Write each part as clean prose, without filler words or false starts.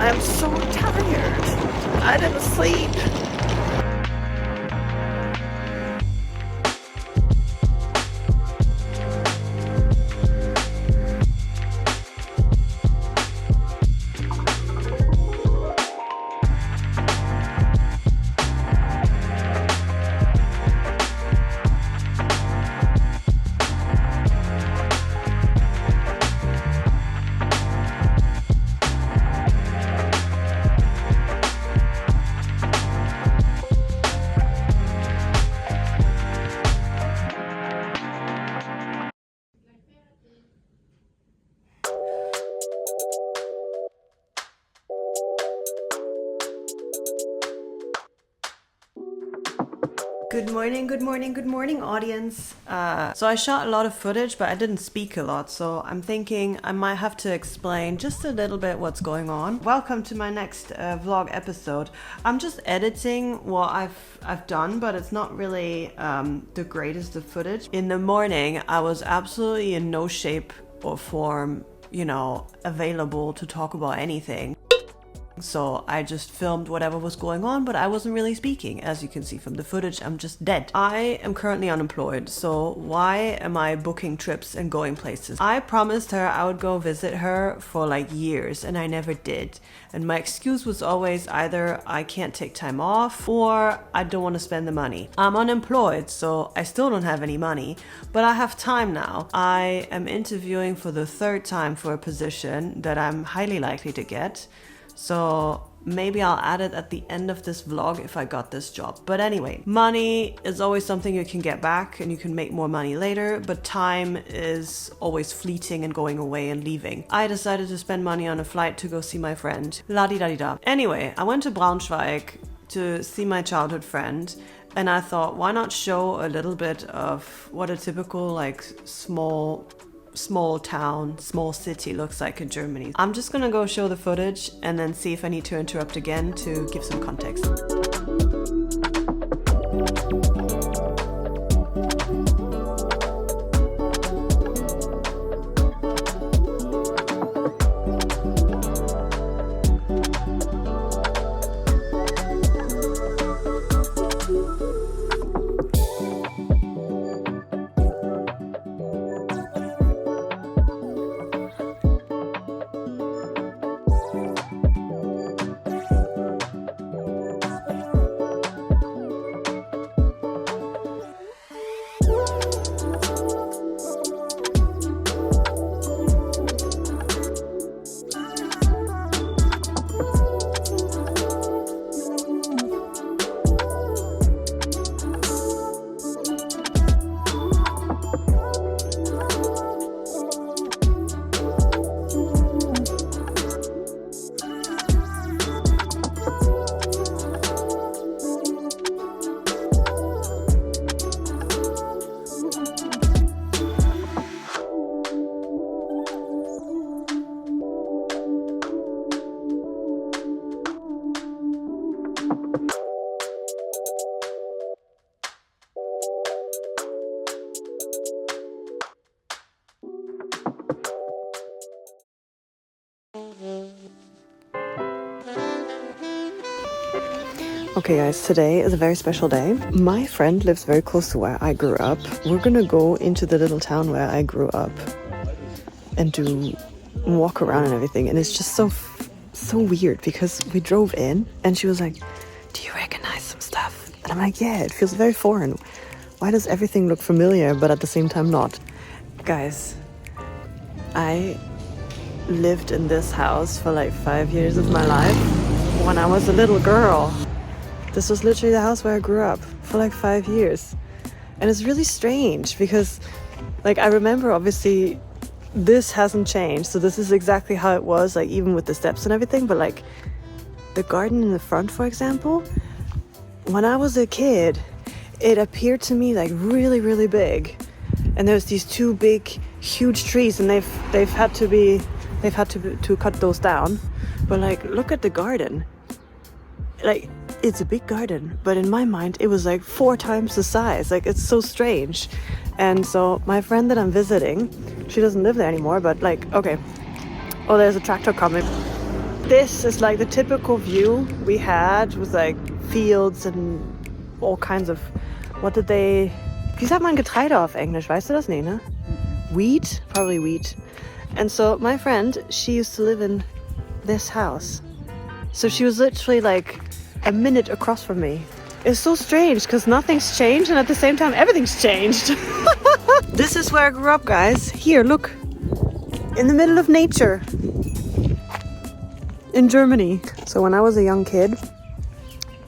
I'm so tired. I didn't sleep. Good morning, audience. So I shot a lot of footage, but I didn't speak a lot, so I'm thinking I might have to explain just a little bit what's going on. Welcome to my next vlog episode. I'm just editing what I've done, but it's not really the greatest of footage. In the morning, I was absolutely in no shape or form, available to talk about anything. So I just filmed whatever was going on, but I wasn't really speaking. As you can see from the footage, I'm just dead. I am currently unemployed, so why am I booking trips and going places? I promised her I would go visit her for like years, and I never did. And my excuse was always either I can't take time off or I don't want to spend the money. I'm unemployed, so I still don't have any money, but I have time now. I am interviewing for the 3rd time for a position that I'm highly likely to get. So maybe I'll add it at the end of this vlog if I got this job. But anyway, money is always something you can get back and you can make more money later, but time is always fleeting and going away and leaving. I decided to spend money on a flight to go see my friend. La-di-da-di-da. Anyway, I went to Braunschweig to see my childhood friend, and I thought, why not show a little bit of what a typical small town, small city looks like in Germany. I'm just gonna go show the footage and then see if I need to interrupt again to give some context. Okay guys, today is a very special day. My friend lives very close to where I grew up. We're gonna go into the little town where I grew up and walk around and everything. And it's just so weird because we drove in and she was like, do you recognize some stuff? And I'm like, yeah, it feels very foreign. Why does everything look familiar but at the same time not? Guys, I lived in this house for like 5 years of my life when I was a little girl. This was literally the house where I grew up for like 5 years. And it's really strange because like I remember obviously this hasn't changed. So this is exactly how it was, like even with the steps and everything. But like the garden in the front, for example, when I was a kid, it appeared to me like really, really big. And there's these 2 big, huge trees and they've had to cut those down. But like, look at the garden. Like, it's a big garden, but in my mind, it was like 4 times the size. Like, it's so strange. And so my friend that I'm visiting, she doesn't live there anymore, but like, okay. Oh, there's a tractor coming. This is like the typical view we had with like fields and all kinds of, what did they, wie sagt man Getreide auf Englisch, weißt du das? Nee, ne? Wheat? Probably wheat. And so my friend, she used to live in this house. So she was literally like a minute across from me. It's so strange because nothing's changed and at the same time everything's changed. This is where I grew up, guys. Here, look. In the middle of nature. In Germany. So when I was a young kid,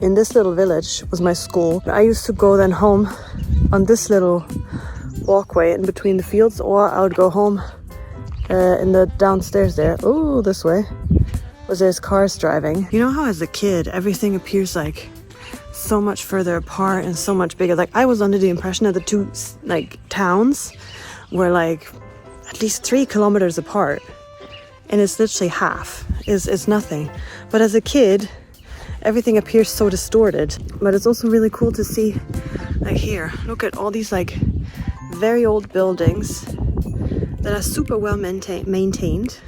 in this little village was my school. I used to go then home on this little walkway in between the fields, or I would go home in the downstairs there. Oh, this way. Was there's cars driving. You know how as a kid everything appears like so much further apart and so much bigger. Like I was under the impression that the two like towns were like at least 3 kilometers apart, and it's literally half. It's nothing. But as a kid, everything appears so distorted. But it's also really cool to see, like here, look at all these like very old buildings that are super well maintained.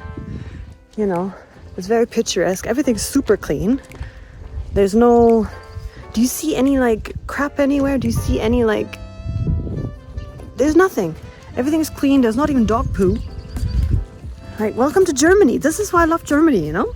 You know, it's very picturesque. Everything's super clean. There's no, do you see any like crap anywhere? Do you see any like, there's nothing. Everything's clean. There's not even dog poo. Like, welcome to Germany. This is why I love Germany, you know?